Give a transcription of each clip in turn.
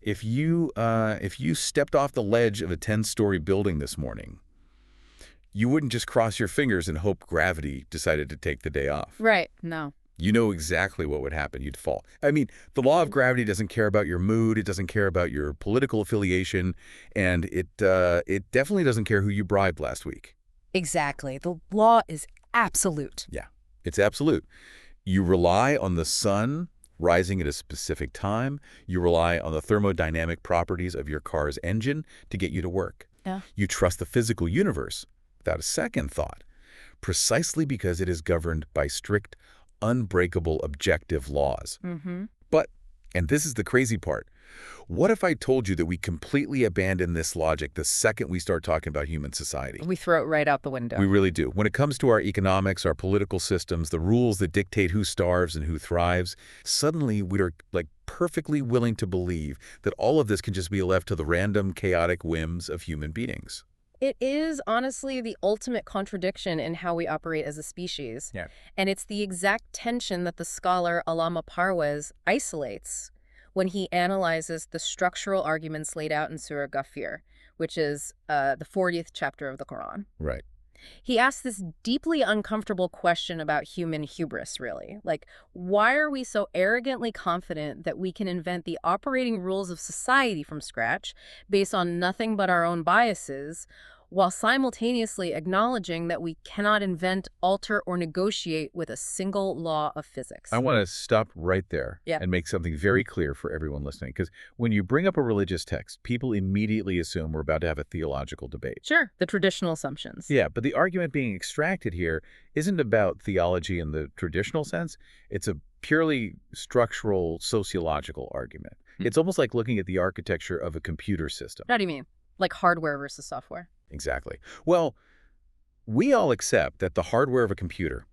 if you stepped off the ledge of a 10-story building this morning, you wouldn't just cross your fingers and hope gravity decided to take the day off. Right. No. You know exactly what would happen. You'd fall. I mean, the law of gravity doesn't care about your mood. It doesn't care about your political affiliation. And it definitely doesn't care who you bribed last week. Exactly. The law is absolute. Yeah, it's absolute. You rely on the sun rising at a specific time. You rely on the thermodynamic properties of your car's engine to get you to work. Yeah. You trust the physical universe without a second thought, precisely because it is governed by strict, unbreakable objective laws. But, and this is the crazy part, what if I told you that we completely abandon this logic the second we start talking about human society? We throw it right out the window. We really do. When it comes to our economics, our political systems, the rules that dictate who starves and who thrives, suddenly we're like perfectly willing to believe that all of this can just be left to the random, chaotic whims of human beings. It is honestly the ultimate contradiction in how we operate as a species. Yeah. And it's the exact tension that the scholar Allama Parvez isolates when he analyzes the structural arguments laid out in Surah Ghafir, which is the 40th chapter of the Quran. Right. He asks this deeply uncomfortable question about human hubris, really. Like, why are we so arrogantly confident that we can invent the operating rules of society from scratch based on nothing but our own biases, while simultaneously acknowledging that we cannot invent, alter, or negotiate with a single law of physics? I want to stop right there and make something very clear for everyone listening, because when you bring up a religious text, people immediately assume we're about to have a theological debate. Sure, the traditional assumptions. Yeah, but the argument being extracted here isn't about theology in the traditional sense. It's a purely structural, sociological argument. It's almost like looking at the architecture of a computer system. What do you mean? Like hardware versus software? Exactly. Well, we all accept that the hardware of a computer,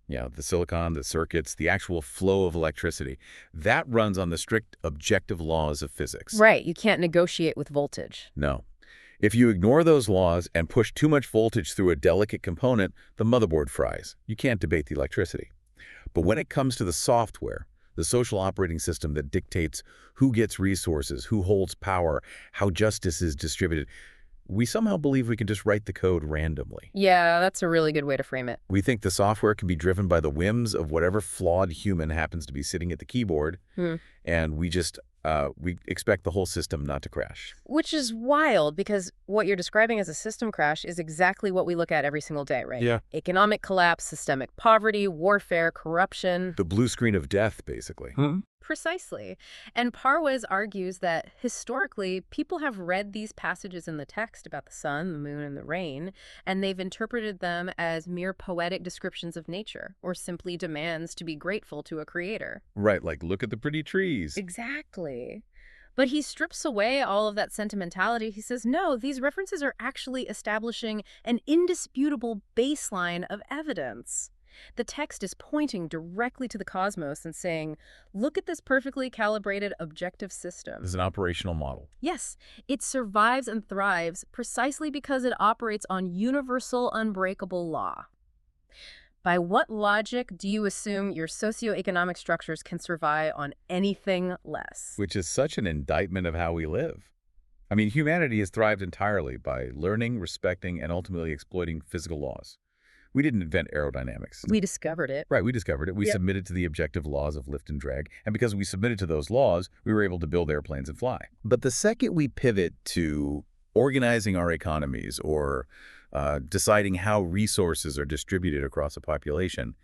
the silicon, the circuits, the actual flow of electricity, that runs on the strict objective laws of physics. Right. You can't negotiate with voltage. No. If you ignore those laws and push too much voltage through a delicate component, the motherboard fries. You can't debate the electricity. But when it comes to the software, the social operating system that dictates who gets resources, who holds power, how justice is distributed, we somehow believe we can just write the code randomly. Yeah, that's a really good way to frame it. We think the software can be driven by the whims of whatever flawed human happens to be sitting at the keyboard, and we expect the whole system not to crash. Which is wild, because what you're describing as a system crash is exactly what we look at every single day, right? Yeah. Economic collapse, systemic poverty, warfare, corruption. The blue screen of death, basically. Precisely. And Parvez argues that historically, people have read these passages in the text about the sun, the moon, and the rain, and they've interpreted them as mere poetic descriptions of nature, or simply demands to be grateful to a creator. Right, like look at the pretty trees. Exactly. But he strips away all of that sentimentality. He says, no, these references are actually establishing an indisputable baseline of evidence. The text is pointing directly to the cosmos and saying, look at this perfectly calibrated objective system. This is an operational model. Yes, it survives and thrives precisely because it operates on universal, unbreakable law. By what logic do you assume your socioeconomic structures can survive on anything less? Which is such an indictment of how we live. I mean, humanity has thrived entirely by learning, respecting, and ultimately exploiting physical laws. We didn't invent aerodynamics. We discovered it. Right, we discovered it. We submitted to the objective laws of lift and drag. And because we submitted to those laws, we were able to build airplanes and fly. But the second we pivot to organizing our economies or deciding how resources are distributed across a population,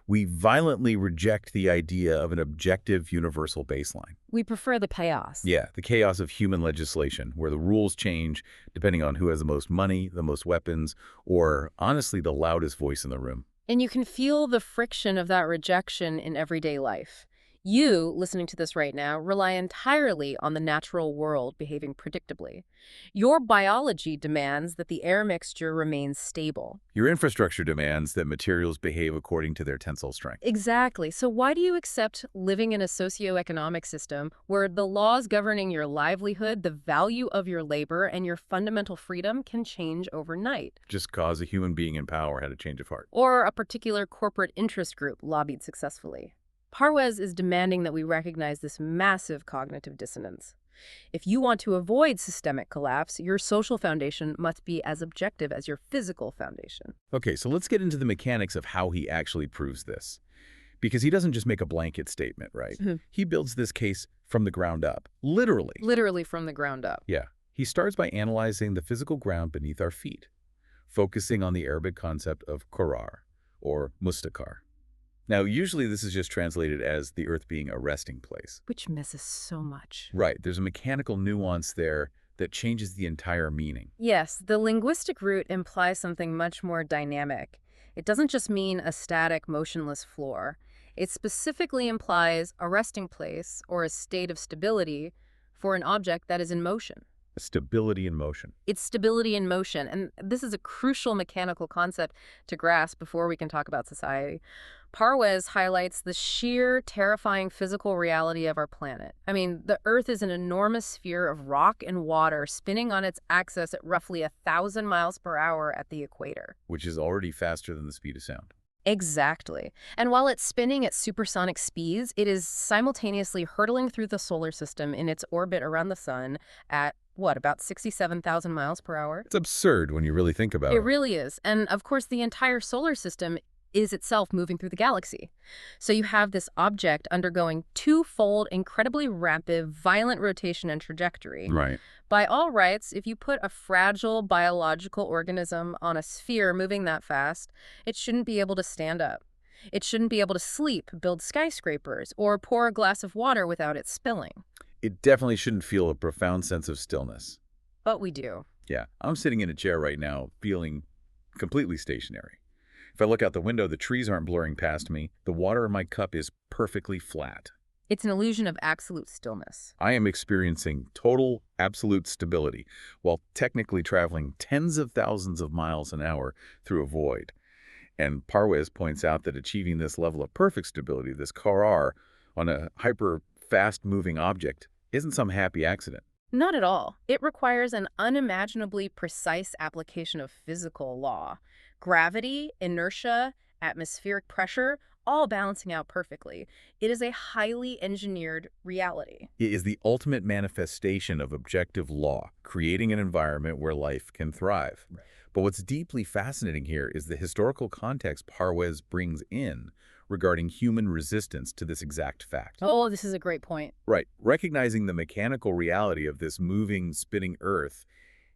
we violently reject the idea of an objective universal baseline. We prefer the chaos. Yeah, the chaos of human legislation, where the rules change depending on who has the most money, the most weapons, or honestly, the loudest voice in the room. And you can feel the friction of that rejection in everyday life. You, listening to this right now, rely entirely on the natural world behaving predictably. Your biology demands that the air mixture remains stable. Your infrastructure demands that materials behave according to their tensile strength. Exactly. So why do you accept living in a socioeconomic system where the laws governing your livelihood, the value of your labor, and your fundamental freedom can change overnight? Just cause a human being in power had a change of heart. Or a particular corporate interest group lobbied successfully. Parvez is demanding that we recognize this massive cognitive dissonance. If you want to avoid systemic collapse, your social foundation must be as objective as your physical foundation. Okay, so let's get into the mechanics of how he actually proves this. Because he doesn't just make a blanket statement, right? Mhm. He builds this case from the ground up, literally. Literally from the ground up. Yeah. He starts by analyzing the physical ground beneath our feet, focusing on the Arabic concept of qarar, or mustakar. Now, usually this is just translated as the earth being a resting place. Which misses so much. Right, there's a mechanical nuance there that changes the entire meaning. Yes, the linguistic root implies something much more dynamic. It doesn't just mean a static, motionless floor. It specifically implies a resting place or a state of stability for an object that is in motion. Stability in motion. It's stability in motion, and this is a crucial mechanical concept to grasp before we can talk about society. Parwes highlights the sheer, terrifying physical reality of our planet. I mean, the Earth is an enormous sphere of rock and water spinning on its axis at roughly 1,000 miles per hour at the equator. Which is already faster than the speed of sound. Exactly. And while it's spinning at supersonic speeds, it is simultaneously hurtling through the solar system in its orbit around the sun at, what, about 67,000 miles per hour? It's absurd when you really think about it. It really is. And of course, the entire solar system is itself moving through the galaxy. So you have this object undergoing twofold, incredibly rapid, violent rotation and trajectory. Right. By all rights, if you put a fragile biological organism on a sphere moving that fast, it shouldn't be able to stand up. It shouldn't be able to sleep, build skyscrapers, or pour a glass of water without it spilling. It definitely shouldn't feel a profound sense of stillness. But we do. Yeah, I'm sitting in a chair right now feeling completely stationary. If I look out the window, the trees aren't blurring past me. The water in my cup is perfectly flat. It's an illusion of absolute stillness. I am experiencing total, absolute stability while technically traveling tens of thousands of miles an hour through a void. And Parwes points out that achieving this level of perfect stability, this qarar, on a hyper-fast-moving object, isn't some happy accident. Not at all. It requires an unimaginably precise application of physical law. Gravity, inertia, atmospheric pressure, all balancing out perfectly. It is a highly engineered reality. It is the ultimate manifestation of objective law, creating an environment where life can thrive. Right. But what's deeply fascinating here is the historical context Parwes brings in regarding human resistance to this exact fact. Oh, this is a great point. Right. Recognizing the mechanical reality of this moving, spinning Earth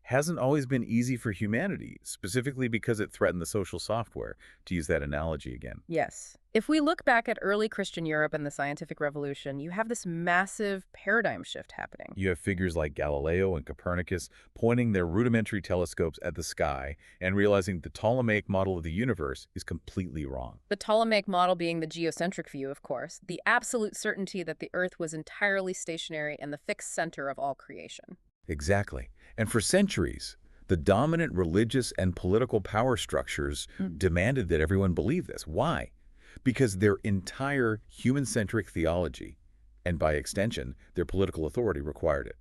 hasn't always been easy for humanity, specifically because it threatened the social software, to use that analogy again. Yes. If we look back at early Christian Europe and the scientific revolution, you have this massive paradigm shift happening. You have figures like Galileo and Copernicus pointing their rudimentary telescopes at the sky and realizing the Ptolemaic model of the universe is completely wrong. The Ptolemaic model being the geocentric view, of course, the absolute certainty that the Earth was entirely stationary and the fixed center of all creation. Exactly. And for centuries, the dominant religious and political power structures demanded that everyone believe this. Why? Because their entire human-centric theology, and by extension, their political authority, required it.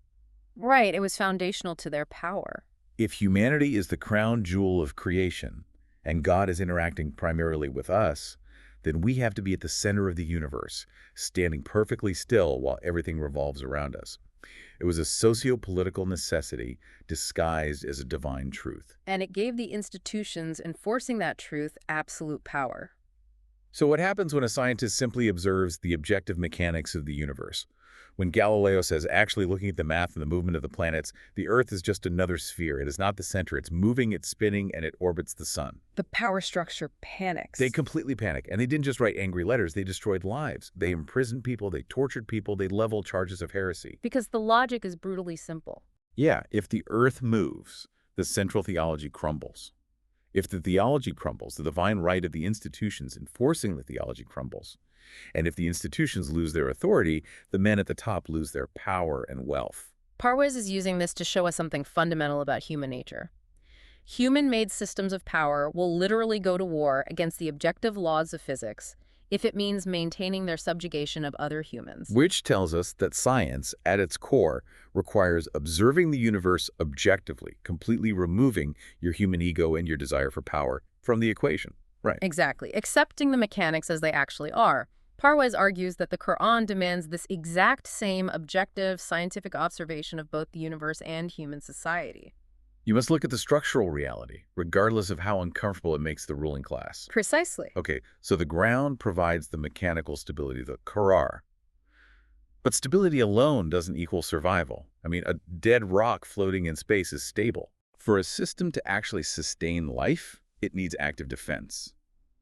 Right, it was foundational to their power. If humanity is the crown jewel of creation, and God is interacting primarily with us, then we have to be at the center of the universe, standing perfectly still while everything revolves around us. It was a socio-political necessity disguised as a divine truth. And it gave the institutions enforcing that truth absolute power. So what happens when a scientist simply observes the objective mechanics of the universe? When Galileo says, actually looking at the math and the movement of the planets, the Earth is just another sphere. It is not the center. It's moving, it's spinning, and it orbits the sun. The power structure panics. They completely panic. And they didn't just write angry letters. They destroyed lives. They imprisoned people. They tortured people. They leveled charges of heresy. Because the logic is brutally simple. Yeah, if the Earth moves, the central theology crumbles. If the theology crumbles, the divine right of the institutions enforcing the theology crumbles. And if the institutions lose their authority, the men at the top lose their power and wealth. Parwes is using this to show us something fundamental about human nature. Human-made systems of power will literally go to war against the objective laws of physics if it means maintaining their subjugation of other humans. Which tells us that science, at its core, requires observing the universe objectively, completely removing your human ego and your desire for power from the equation. Right. Exactly. Accepting the mechanics as they actually are. Parwez argues that the Quran demands this exact same objective scientific observation of both the universe and human society. You must look at the structural reality, regardless of how uncomfortable it makes the ruling class. Precisely. Okay, so the ground provides the mechanical stability, the qarar. But stability alone doesn't equal survival. I mean, a dead rock floating in space is stable. For a system to actually sustain life, it needs active defense.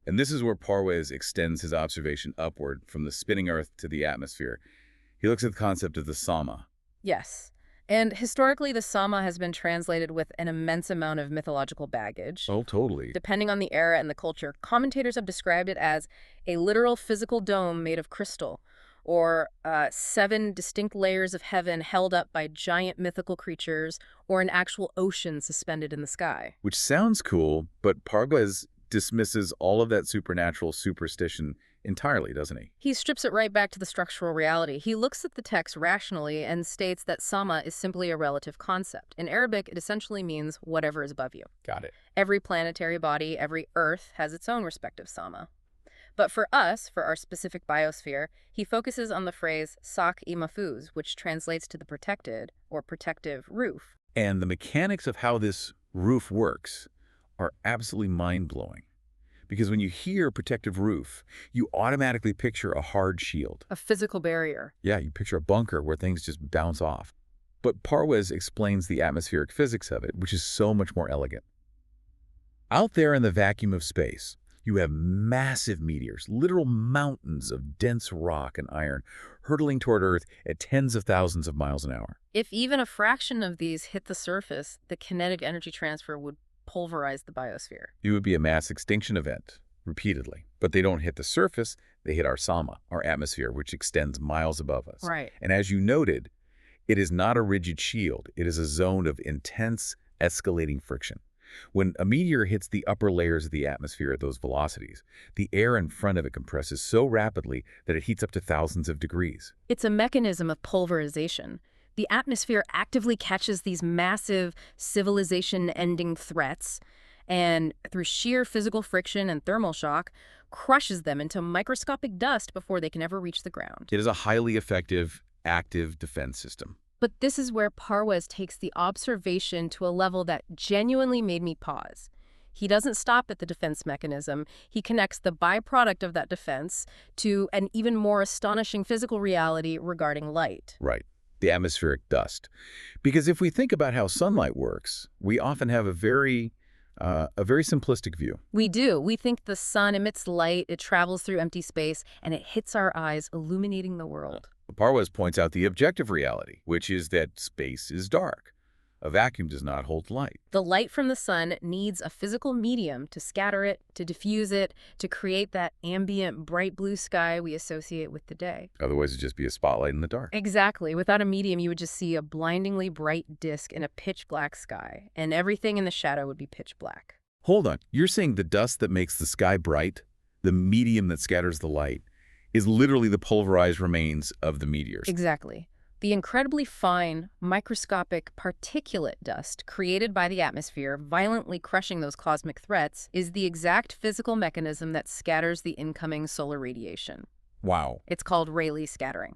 And this is where Parwez extends his observation upward from the spinning Earth to the atmosphere. He looks at the concept of the Sama. Yes. And historically, the Sama has been translated with an immense amount of mythological baggage. Oh, totally. Depending on the era and the culture, commentators have described it as a literal physical dome made of crystal, or 7 distinct layers of heaven held up by giant mythical creatures, or an actual ocean suspended in the sky. Which sounds cool, but Parwez dismisses all of that supernatural superstition entirely, doesn't he? He strips it right back to the structural reality. He looks at the text rationally and states that Sama is simply a relative concept. In Arabic, it essentially means whatever is above you. Got it. Every planetary body, every Earth, has its own respective Sama. But for us, for our specific biosphere, he focuses on the phrase Sak-i Mafuz, which translates to the protected or protective roof. And the mechanics of how this roof works are absolutely mind-blowing. Because when you hear protective roof, you automatically picture a hard shield. A physical barrier. Yeah, you picture a bunker where things just bounce off. But Parwez explains the atmospheric physics of it, which is so much more elegant. Out there in the vacuum of space, you have massive meteors, literal mountains of dense rock and iron, hurtling toward Earth at tens of thousands of miles an hour. If even a fraction of these hit the surface, the kinetic energy transfer would pulverize the biosphere. It would be a mass extinction event, repeatedly. But they don't hit the surface, they hit our Sama, our atmosphere, which extends miles above us. Right. And as you noted, it is not a rigid shield. It is a zone of intense, escalating friction. When a meteor hits the upper layers of the atmosphere at those velocities, the air in front of it compresses so rapidly that it heats up to thousands of degrees. It's a mechanism of pulverization. The atmosphere actively catches these massive civilization-ending threats and, through sheer physical friction and thermal shock, crushes them into microscopic dust before they can ever reach the ground. It is a highly effective, active defense system. But this is where Parwez takes the observation to a level that genuinely made me pause. He doesn't stop at the defense mechanism. He connects the byproduct of that defense to an even more astonishing physical reality regarding light. Right. The atmospheric dust. Because if we think about how sunlight works, we often have a very simplistic view. We do. We think the sun emits light, it travels through empty space, and it hits our eyes, illuminating the world. Parwez points out the objective reality, which is that space is dark. A vacuum does not hold light. The light from the sun needs a physical medium to scatter it, to diffuse it, to create that ambient, bright blue sky we associate with the day. Otherwise, it'd just be a spotlight in the dark. Exactly. Without a medium, you would just see a blindingly bright disk in a pitch black sky, and everything in the shadow would be pitch black. Hold on. You're saying the dust that makes the sky bright, the medium that scatters the light, is literally the pulverized remains of the meteors. Exactly. The incredibly fine, microscopic particulate dust created by the atmosphere violently crushing those cosmic threats is the exact physical mechanism that scatters the incoming solar radiation. Wow. It's called Rayleigh scattering.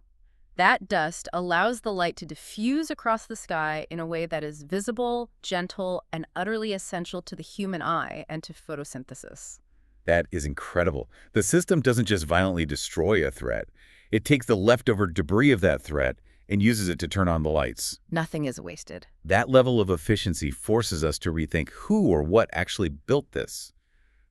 That dust allows the light to diffuse across the sky in a way that is visible, gentle, and utterly essential to the human eye and to photosynthesis. That is incredible. The system doesn't just violently destroy a threat. It takes the leftover debris of that threat and uses it to turn on the lights. Nothing is wasted. That level of efficiency forces us to rethink who or what actually built this,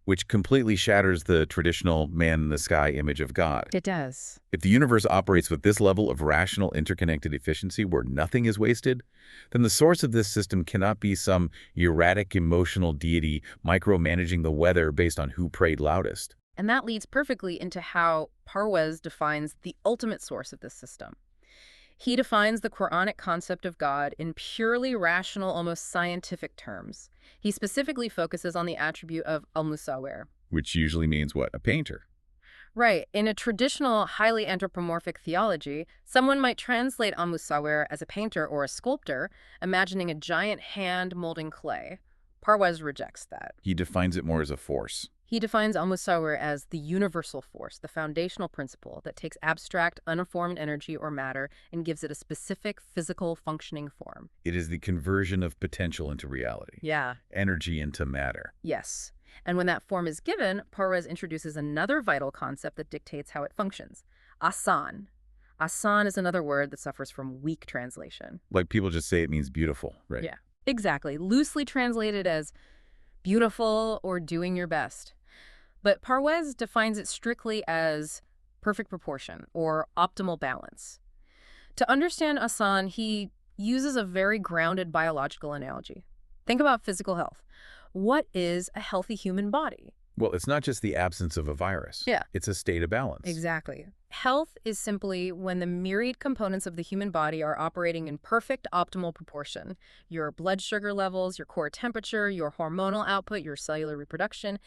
which completely shatters the traditional man-in-the-sky image of God. It does. If the universe operates with this level of rational, interconnected efficiency where nothing is wasted, then the source of this system cannot be some erratic emotional deity micromanaging the weather based on who prayed loudest. And that leads perfectly into how Parwez defines the ultimate source of this system. He defines the Quranic concept of God in purely rational, almost scientific terms. He specifically focuses on the attribute of al-musawwir. Which usually means what? A painter. Right. In a traditional, highly anthropomorphic theology, someone might translate al-musawwir as a painter or a sculptor, imagining a giant hand molding clay. Parwez rejects that. He defines it more as a force. He defines al-Musawwir as the universal force, the foundational principle that takes abstract, uninformed energy or matter and gives it a specific physical functioning form. It is the conversion of potential into reality, Yeah. energy into matter. Yes. And when that form is given, Parwez introduces another vital concept that dictates how it functions. Asan. Asan is another word that suffers from weak translation. Like people just say it means beautiful, right? Yeah. Exactly. Loosely translated as beautiful or doing your best. But Parwez defines it strictly as perfect proportion or optimal balance. To understand Asan, he uses a very grounded biological analogy. Think about physical health. What is a healthy human body? Well, it's not just the absence of a virus. Yeah. It's a state of balance. Exactly. Health is simply when the myriad components of the human body are operating in perfect optimal proportion. Your blood sugar levels, your core temperature, your hormonal output, your cellular reproduction.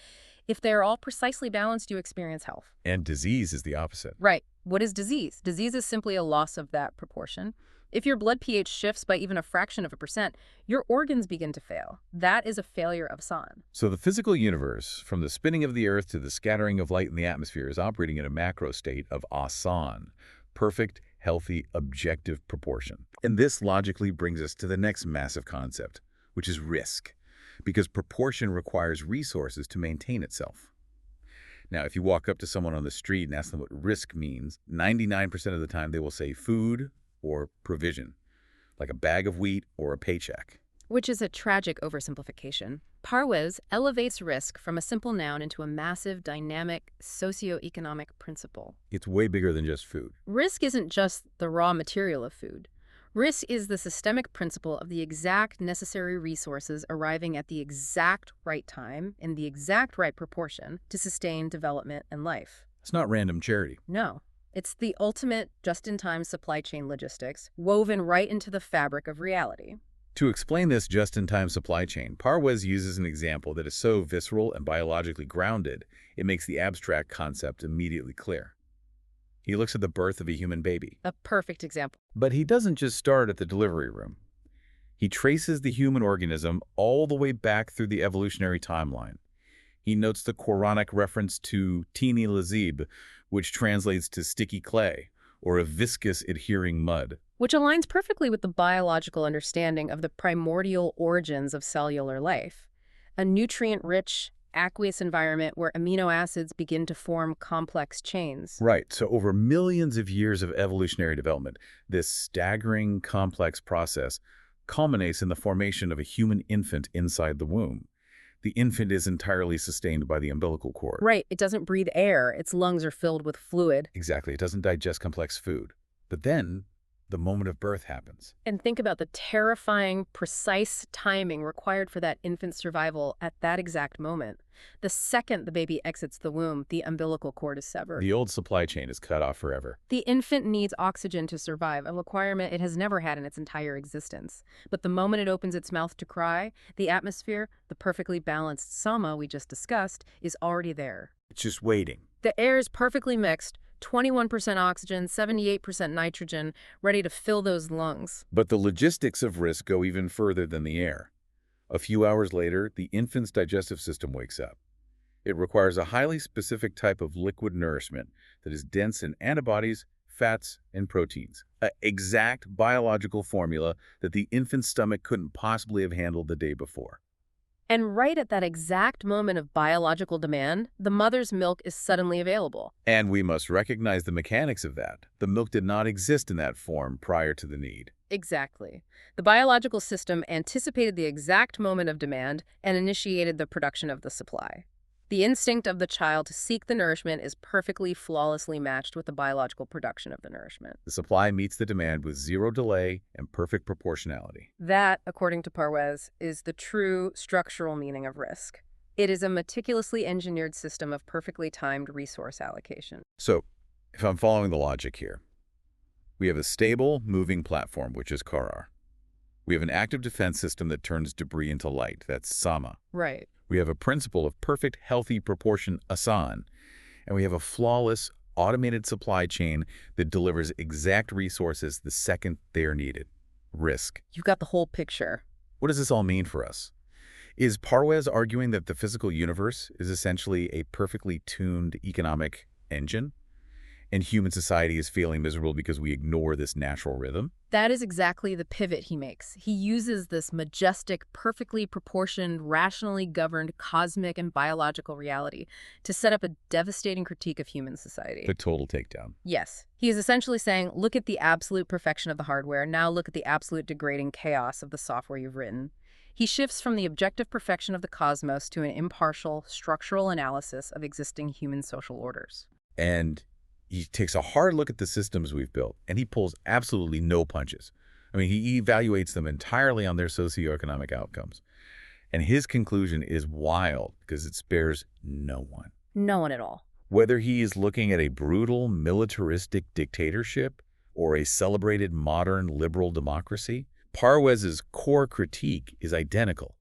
If they're all precisely balanced, you experience health. And disease is the opposite. Right. What is disease? Disease is simply a loss of that proportion. If your blood pH shifts by even a fraction of a percent, your organs begin to fail. That is a failure of Asan. So the physical universe, from the spinning of the Earth to the scattering of light in the atmosphere, is operating in a macro state of Asan, perfect, healthy, objective proportion. And this logically brings us to the next massive concept, which is risk, because proportion requires resources to maintain itself. Now, if you walk up to someone on the street and ask them what risk means, 99% of the time they will say food or provision, like a bag of wheat or a paycheck. Which is a tragic oversimplification. Parwez elevates risk from a simple noun into a massive, dynamic, socioeconomic principle. It's way bigger than just food. Risk isn't just the raw material of food. Risk is the systemic principle of the exact necessary resources arriving at the exact right time in the exact right proportion to sustain development and life. It's not random charity. No. It's the ultimate just-in-time supply chain logistics woven right into the fabric of reality. To explain this just-in-time supply chain, Parwez uses an example that is so visceral and biologically grounded, it makes the abstract concept immediately clear. He looks at the birth of a human baby. A perfect example. But he doesn't just start at the delivery room. He traces the human organism all the way back through the evolutionary timeline. He notes the Quranic reference to tini lazib, which translates to sticky clay, or a viscous adhering mud. Which aligns perfectly with the biological understanding of the primordial origins of cellular life. A nutrient-rich, aqueous environment where amino acids begin to form complex chains. Right, so over millions of years of evolutionary development, this staggering, complex process culminates in the formation of a human infant inside the womb. The infant is entirely sustained by the umbilical cord. Right, it doesn't breathe air, its lungs are filled with fluid. Exactly, it doesn't digest complex food. But then, the moment of birth happens. And think about the terrifying, precise timing required for that infant's survival at that exact moment. The second the baby exits the womb, the umbilical cord is severed. The old supply chain is cut off forever. The infant needs oxygen to survive, a requirement it has never had in its entire existence. But the moment it opens its mouth to cry, the atmosphere, the perfectly balanced sama we just discussed, is already there. It's just waiting. The air is perfectly mixed, 21% oxygen, 78% nitrogen, ready to fill those lungs. But the logistics of risk go even further than the air. A few hours later, the infant's digestive system wakes up. It requires a highly specific type of liquid nourishment that is dense in antibodies, fats, and proteins. An exact biological formula that the infant's stomach couldn't possibly have handled the day before. And right at that exact moment of biological demand, the mother's milk is suddenly available. And we must recognize the mechanics of that. The milk did not exist in that form prior to the need. Exactly. The biological system anticipated the exact moment of demand and initiated the production of the supply. The instinct of the child to seek the nourishment is perfectly, flawlessly matched with the biological production of the nourishment. The supply meets the demand with zero delay and perfect proportionality. That, according to Parwez, is the true structural meaning of risk. It is a meticulously engineered system of perfectly timed resource allocation. So, if I'm following the logic here, we have a stable, moving platform, which is Karar. We have an active defense system that turns debris into light, that's Sama. Right. We have a principle of perfect, healthy proportion, Asan. And we have a flawless, automated supply chain that delivers exact resources the second they are needed. Rizq. You've got the whole picture. What does this all mean for us? Is Parwes arguing that the physical universe is essentially a perfectly tuned economic engine, and human society is failing miserable because we ignore this natural rhythm? That is exactly the pivot he makes. He uses this majestic, perfectly proportioned, rationally governed cosmic and biological reality to set up a devastating critique of human society. The total takedown. Yes. He is essentially saying, look at the absolute perfection of the hardware, now look at the absolute degrading chaos of the software you've written. He shifts from the objective perfection of the cosmos to an impartial, structural analysis of existing human social orders. And he takes a hard look at the systems we've built, and he pulls absolutely no punches. I mean, he evaluates them entirely on their socioeconomic outcomes. And his conclusion is wild because it spares no one. No one at all. Whether he is looking at a brutal, militaristic dictatorship or a celebrated modern liberal democracy, Parwes's core critique is identical.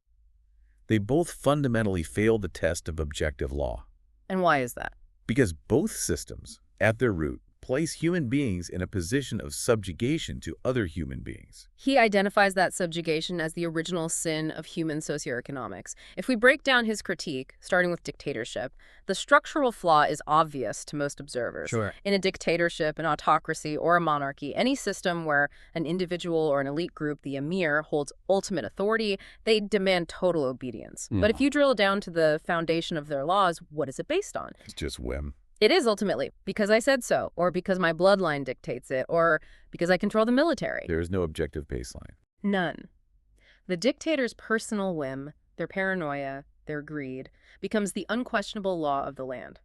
They both fundamentally fail the test of objective law. And why is that? Because both systems, at their root, place human beings in a position of subjugation to other human beings. He identifies that subjugation as the original sin of human socioeconomics. If we break down his critique, starting with dictatorship, the structural flaw is obvious to most observers. Sure. In a dictatorship, an autocracy, or a monarchy, any system where an individual or an elite group, the emir, holds ultimate authority, they demand total obedience. But if you drill down to the foundation of their laws, what is it based on? It's just whim. It is ultimately because I said so, or because my bloodline dictates it, or because I control the military. There is no objective baseline. None. The dictator's personal whim, their paranoia, their greed, becomes the unquestionable law of the land.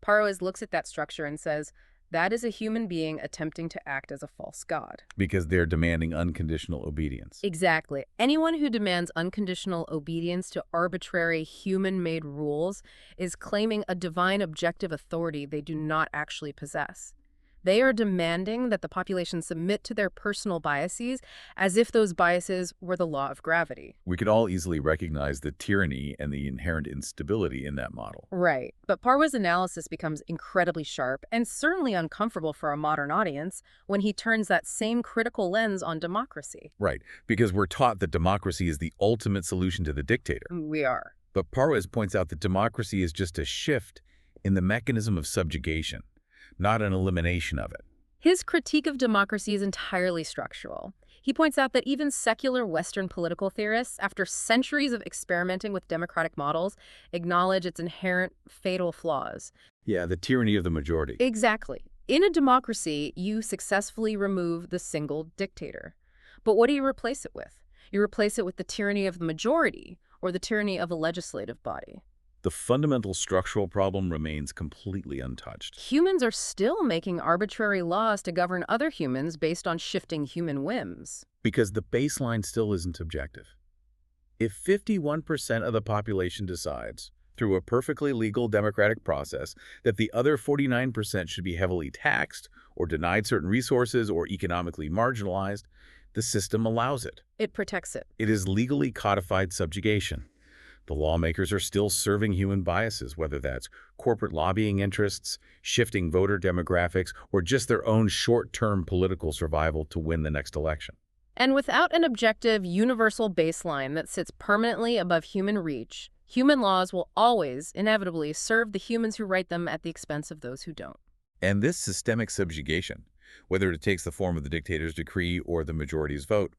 Parwes looks at that structure and says, that is a human being attempting to act as a false god. Because they're demanding unconditional obedience. Exactly. Anyone who demands unconditional obedience to arbitrary human-made rules is claiming a divine objective authority they do not actually possess. They are demanding that the population submit to their personal biases as if those biases were the law of gravity. We could all easily recognize the tyranny and the inherent instability in that model. Right. But Parwes' analysis becomes incredibly sharp and certainly uncomfortable for a modern audience when he turns that same critical lens on democracy. Right, because we're taught that democracy is the ultimate solution to the dictator. We are. But Parwes points out that democracy is just a shift in the mechanism of subjugation, not an elimination of it. His critique of democracy is entirely structural. He points out that even secular Western political theorists, after centuries of experimenting with democratic models, acknowledge its inherent fatal flaws. Yeah, the tyranny of the majority. Exactly. In a democracy, you successfully remove the single dictator. But what do you replace it with? You replace it with the tyranny of the majority, or the tyranny of a legislative body. The fundamental structural problem remains completely untouched. Humans are still making arbitrary laws to govern other humans based on shifting human whims. Because the baseline still isn't objective. If 51% of the population decides, through a perfectly legal democratic process, that the other 49% should be heavily taxed or denied certain resources or economically marginalized, the system allows it. It protects it. It is legally codified subjugation. The lawmakers are still serving human biases, whether that's corporate lobbying interests, shifting voter demographics, or just their own short-term political survival to win the next election. And without an objective, universal baseline that sits permanently above human reach, human laws will always, inevitably, serve the humans who write them at the expense of those who don't. And this systemic subjugation, whether it takes the form of the dictator's decree or the majority's vote,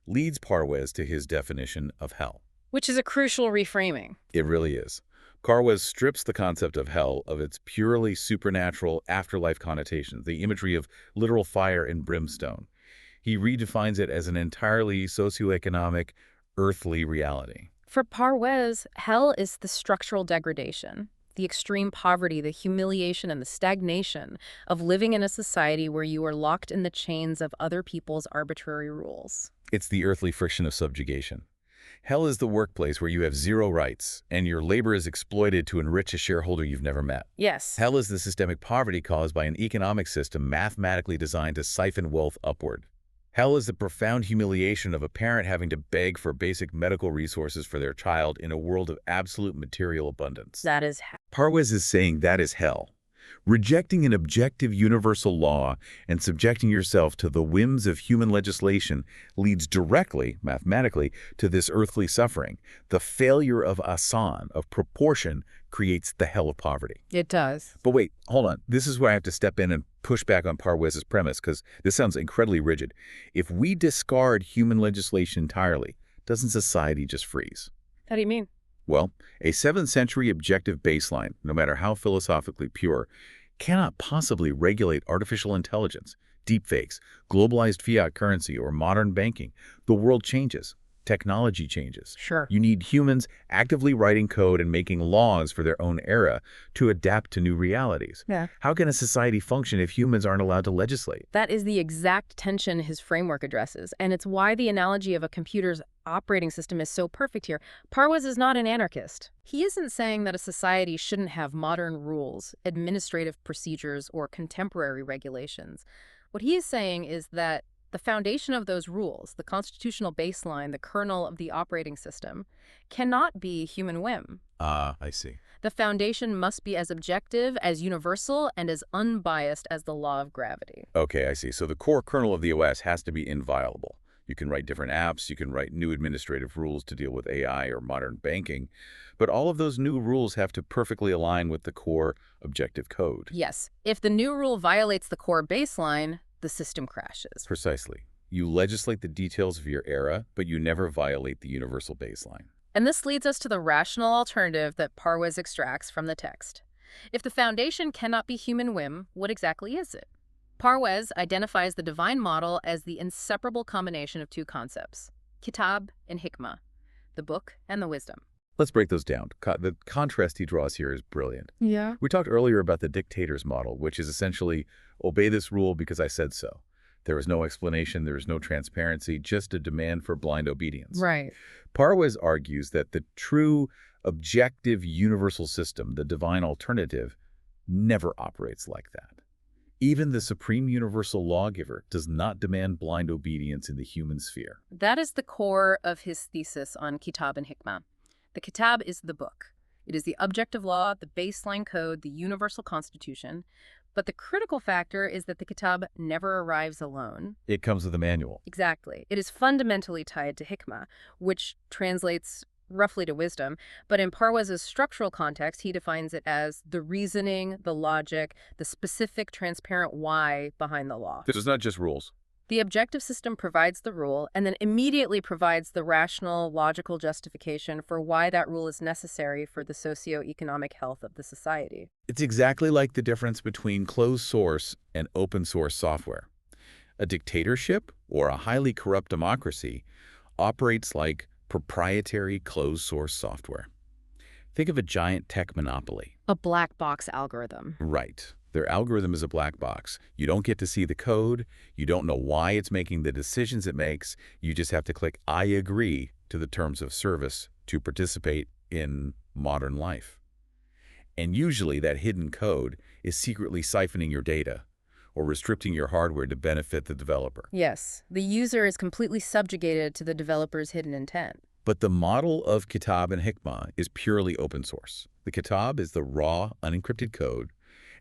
leads Parwes to his definition of hell. Which is a crucial reframing. It really is. Parwes strips the concept of hell of its purely supernatural afterlife connotations, the imagery of literal fire and brimstone. He redefines it as an entirely socioeconomic, earthly reality. For Parwes, hell is the structural degradation, the extreme poverty, the humiliation, and the stagnation of living in a society where you are locked in the chains of other people's arbitrary rules. It's the earthly friction of subjugation. Hell is the workplace where you have zero rights, and your labor is exploited to enrich a shareholder you've never met. Yes. Hell is the systemic poverty caused by an economic system mathematically designed to siphon wealth upward. Hell is the profound humiliation of a parent having to beg for basic medical resources for their child in a world of absolute material abundance. That is hell. Parwes is saying that is hell. Rejecting an objective universal law and subjecting yourself to the whims of human legislation leads directly, mathematically, to this earthly suffering. The failure of asan, of proportion, creates the hell of poverty. It does. But wait, hold on. This is where I have to step in and push back on Parwez's premise, because this sounds incredibly rigid. If we discard human legislation entirely, doesn't society just freeze? How do you mean? Well, a 7th century objective baseline, no matter how philosophically pure, cannot possibly regulate artificial intelligence, deepfakes, globalized fiat currency, or modern banking. The world changes. Technology changes. Sure. You need humans actively writing code and making laws for their own era to adapt to new realities. Yeah. How can a society function if humans aren't allowed to legislate? That is the exact tension his framework addresses, and it's why the analogy of a computer's operating system is so perfect here. Parwez is not an anarchist. He isn't saying that a society shouldn't have modern rules, administrative procedures, or contemporary regulations. What he is saying is that the foundation of those rules, the constitutional baseline, the kernel of the operating system, cannot be human whim. I see. The foundation must be as objective, as universal, and as unbiased as the law of gravity. Okay, I see. So the core kernel of the OS has to be inviolable. You can write different apps, you can write new administrative rules to deal with AI or modern banking, but all of those new rules have to perfectly align with the core objective code. Yes. If the new rule violates the core baseline, the system crashes. Precisely. You legislate the details of your era, but you never violate the universal baseline. And this leads us to the rational alternative that Parwez extracts from the text. If the foundation cannot be human whim, what exactly is it? Parwez identifies the divine model as the inseparable combination of two concepts, kitab and hikmah, the book and the wisdom. Let's break those down. The contrast he draws here is brilliant. Yeah. We talked earlier about the dictator's model, which is essentially obey this rule because I said so. There is no explanation, there is no transparency, just a demand for blind obedience. Right. Parwez argues that the true objective universal system, the divine alternative, never operates like that. Even the supreme universal lawgiver does not demand blind obedience in the human sphere. That is the core of his thesis on kitab and hikmah. The kitab is the book. It is the objective law, the baseline code, the universal constitution. But the critical factor is that the kitab never arrives alone. It comes with a manual. Exactly. It is fundamentally tied to hikmah, which translates roughly to wisdom. But in Parwez's structural context, he defines it as the reasoning, the logic, the specific, transparent why behind the law. This is not just rules. The objective system provides the rule and then immediately provides the rational, logical justification for why that rule is necessary for the socioeconomic health of the society. It's exactly like the difference between closed source and open source software. A dictatorship or a highly corrupt democracy operates like proprietary closed source software. Think of a giant tech monopoly. A black box algorithm. Right. Their algorithm is a black box. You don't get to see the code. You don't know why it's making the decisions it makes. You just have to click I agree to the terms of service to participate in modern life. And usually that hidden code is secretly siphoning your data or restricting your hardware to benefit the developer. Yes, the user is completely subjugated to the developer's hidden intent. But the model of kitab and hikmah is purely open source. The kitab is the raw, unencrypted code,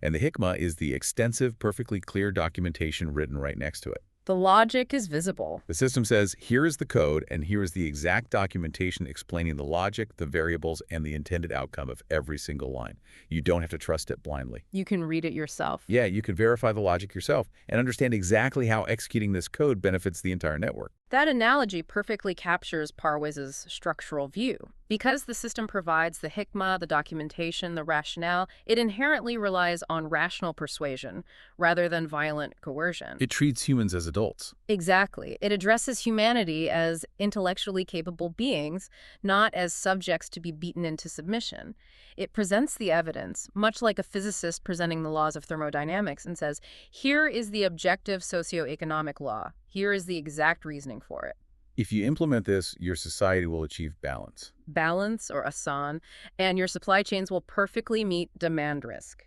and the hikmah is the extensive, perfectly clear documentation written right next to it. The logic is visible. The system says, here is the code, and here is the exact documentation explaining the logic, the variables, and the intended outcome of every single line. You don't have to trust it blindly. You can read it yourself. Yeah, you can verify the logic yourself and understand exactly how executing this code benefits the entire network. That analogy perfectly captures Parwez's structural view. Because the system provides the hikmah, the documentation, the rationale, it inherently relies on rational persuasion rather than violent coercion. It treats humans as adults. Exactly. It addresses humanity as intellectually capable beings, not as subjects to be beaten into submission. It presents the evidence, much like a physicist presenting the laws of thermodynamics, and says, here is the objective socioeconomic law. Here is the exact reasoning for it. If you implement this, your society will achieve balance. Balance, or asan, and your supply chains will perfectly meet demand risk.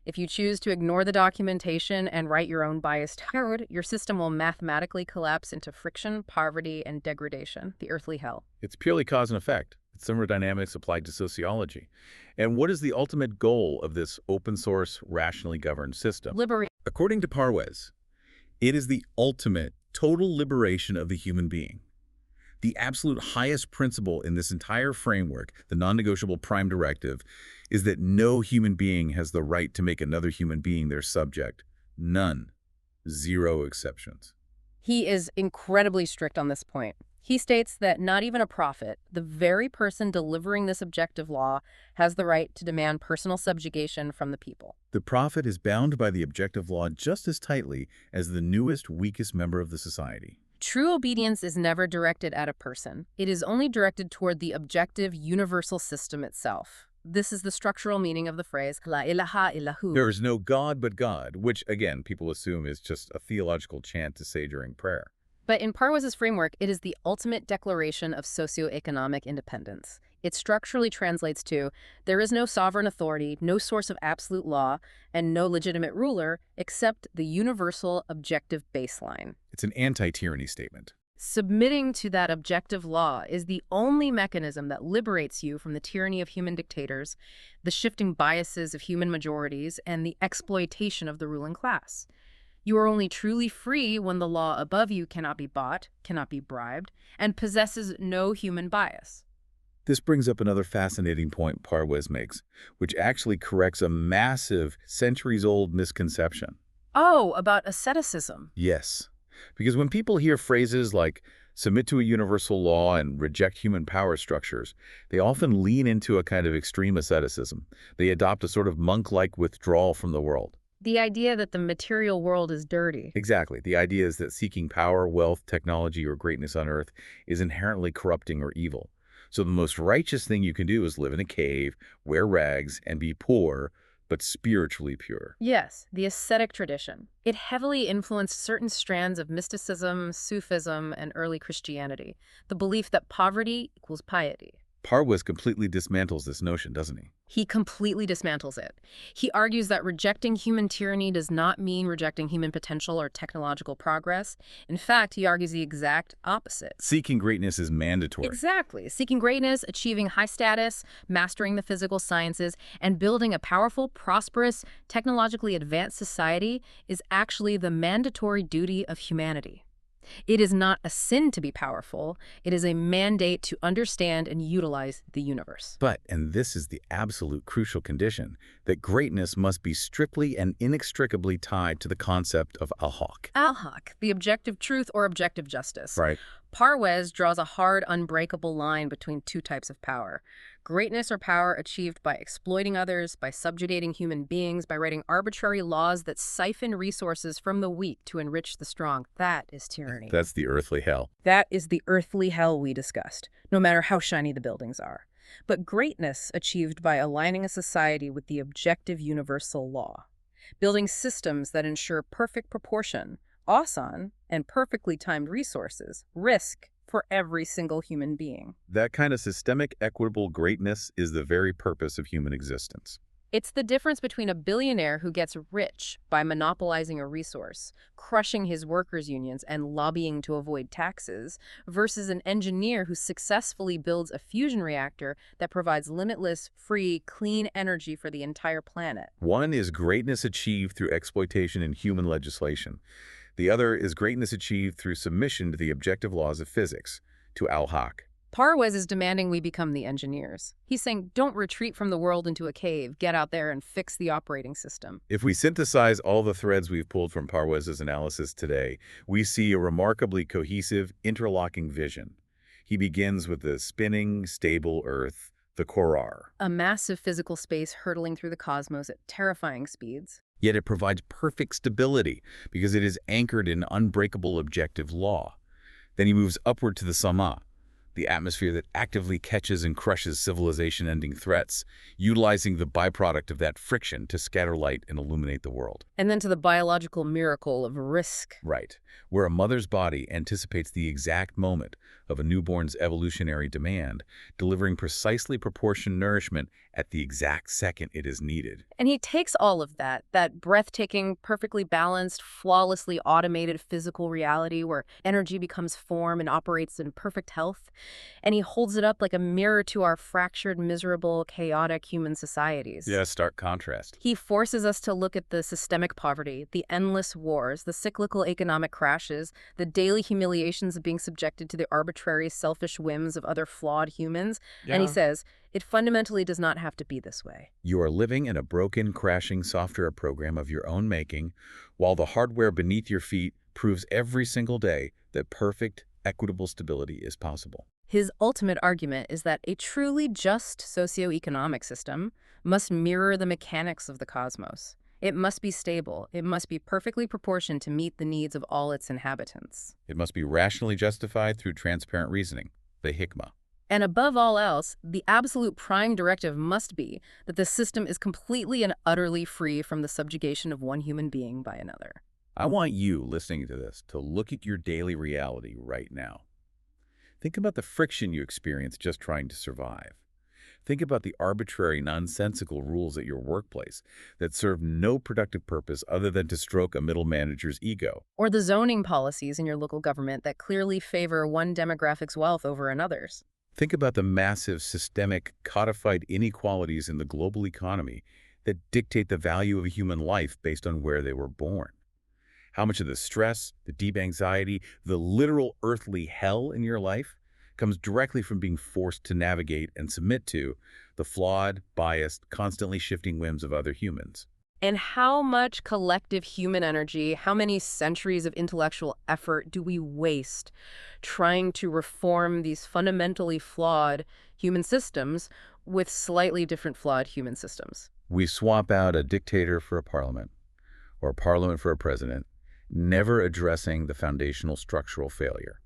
If you choose to ignore the documentation and write your own biased code, your system will mathematically collapse into friction, poverty, and degradation, the earthly hell. It's purely cause and effect. thermodynamics applied to sociology. And what is the ultimate goal of this open-source, rationally governed system? Liberate. According to Parwes, it is the ultimate, total liberation of the human being. The absolute highest principle in this entire framework, the non-negotiable prime directive, is that no human being has the right to make another human being their subject. None. Zero exceptions. He is incredibly strict on this point. He states that not even a prophet, the very person delivering this objective law, has the right to demand personal subjugation from the people. The prophet is bound by the objective law just as tightly as the newest, weakest member of the society. True obedience is never directed at a person. It is only directed toward the objective, universal system itself. This is the structural meaning of the phrase, La ilaha illahu. There is no God but God, which, again, people assume is just a theological chant to say during prayer. But in Parwes's framework, it is the ultimate declaration of socioeconomic independence. It structurally translates to, there is no sovereign authority, no source of absolute law, and no legitimate ruler except the universal objective baseline. It's an anti-tyranny statement. Submitting to that objective law is the only mechanism that liberates you from the tyranny of human dictators, the shifting biases of human majorities, and the exploitation of the ruling class. You are only truly free when the law above you cannot be bought, cannot be bribed, and possesses no human bias. This brings up another fascinating point Parwes makes, which actually corrects a massive, centuries-old misconception. Oh, about asceticism. Yes, because when people hear phrases like submit to a universal law and reject human power structures, they often lean into a kind of extreme asceticism. They adopt a sort of monk-like withdrawal from the world. The idea that the material world is dirty. Exactly. The idea is that seeking power, wealth, technology, or greatness on Earth is inherently corrupting or evil. So the most righteous thing you can do is live in a cave, wear rags, and be poor, but spiritually pure. Yes, the ascetic tradition. It heavily influenced certain strands of mysticism, Sufism, and early Christianity. The belief that poverty equals piety. Parwes completely dismantles this notion, doesn't he? He completely dismantles it. He argues that rejecting human tyranny does not mean rejecting human potential or technological progress. In fact, he argues the exact opposite. Seeking greatness is mandatory. Exactly. Seeking greatness, achieving high status, mastering the physical sciences, and building a powerful, prosperous, technologically advanced society is actually the mandatory duty of humanity. It is not a sin to be powerful. It is a mandate to understand and utilize the universe. But, and this is the absolute crucial condition, that greatness must be strictly and inextricably tied to the concept of al-haq. Al-haq, the objective truth or objective justice. Right. Parwes draws a hard, unbreakable line between two types of power. Greatness or power achieved by exploiting others, by subjugating human beings, by writing arbitrary laws that siphon resources from the weak to enrich the strong. That is tyranny. That's the earthly hell. That is the earthly hell we discussed, no matter how shiny the buildings are. But greatness achieved by aligning a society with the objective universal law, building systems that ensure perfect proportion, awesome, and perfectly timed resources, risk for every single human being. That kind of systemic, equitable greatness is the very purpose of human existence. It's the difference between a billionaire who gets rich by monopolizing a resource, crushing his workers' unions, and lobbying to avoid taxes, versus an engineer who successfully builds a fusion reactor that provides limitless, free, clean energy for the entire planet. One is greatness achieved through exploitation in human legislation. The other is greatness achieved through submission to the objective laws of physics, to al-haq. Parwes is demanding we become the engineers. He's saying, don't retreat from the world into a cave. Get out there and fix the operating system. If we synthesize all the threads we've pulled from Parwes's analysis today, we see a remarkably cohesive, interlocking vision. He begins with the spinning, stable Earth, the Korar. A massive physical space hurtling through the cosmos at terrifying speeds. Yet it provides perfect stability because it is anchored in unbreakable objective law. Then he moves upward to the Sama, the atmosphere that actively catches and crushes civilization-ending threats, utilizing the byproduct of that friction to scatter light and illuminate the world. And then to the biological miracle of Rizq. Right, where a mother's body anticipates the exact moment of a newborn's evolutionary demand, delivering precisely proportioned nourishment at the exact second it is needed. And he takes all of that breathtaking, perfectly balanced, flawlessly automated physical reality where energy becomes form and operates in perfect health, And he holds it up like a mirror to our fractured, miserable, chaotic human societies. Yeah, stark contrast. He forces us to look at the systemic poverty, the endless wars, the cyclical economic crashes, the daily humiliations of being subjected to the arbitrary, selfish whims of other flawed humans. And he Yeah. says, it fundamentally does not have to be this way. You are living in a broken, crashing software program of your own making, while the hardware beneath your feet proves every single day that perfect, equitable stability is possible. His ultimate argument is that a truly just socioeconomic system must mirror the mechanics of the cosmos. It must be stable. It must be perfectly proportioned to meet the needs of all its inhabitants. It must be rationally justified through transparent reasoning, the hikmah. And above all else, the absolute prime directive must be that the system is completely and utterly free from the subjugation of one human being by another. I want you, listening to this, to look at your daily reality right now. Think about the friction you experience just trying to survive. Think about the arbitrary, nonsensical rules at your workplace that serve no productive purpose other than to stroke a middle manager's ego. Or the zoning policies in your local government that clearly favor one demographic's wealth over another's. Think about the massive, systemic, codified inequalities in the global economy that dictate the value of a human life based on where they were born. How much of the stress, the deep anxiety, the literal earthly hell in your life comes directly from being forced to navigate and submit to the flawed, biased, constantly shifting whims of other humans. And how much collective human energy, how many centuries of intellectual effort do we waste trying to reform these fundamentally flawed human systems with slightly different flawed human systems? We swap out a dictator for a parliament, or a parliament for a president, never addressing the foundational structural failure,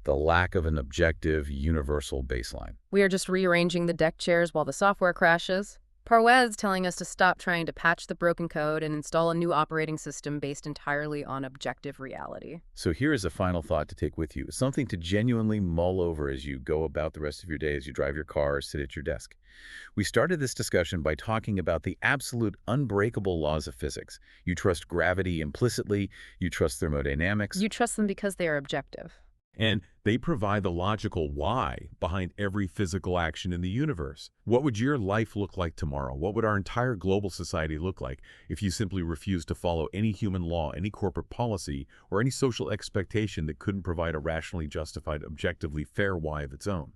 the lack of an objective, universal baseline. We are just rearranging the deck chairs while the software crashes. Parwez telling us to stop trying to patch the broken code and install a new operating system based entirely on objective reality. So here is a final thought to take with you, something to genuinely mull over as you go about the rest of your day, as you drive your car or sit at your desk. We started this discussion by talking about the absolute unbreakable laws of physics. You trust gravity implicitly, you trust thermodynamics. You trust them because they are objective. And they provide the logical why behind every physical action in the universe. What would your life look like tomorrow? What would our entire global society look like if you simply refused to follow any human law, any corporate policy, or any social expectation that couldn't provide a rationally justified, objectively fair why of its own?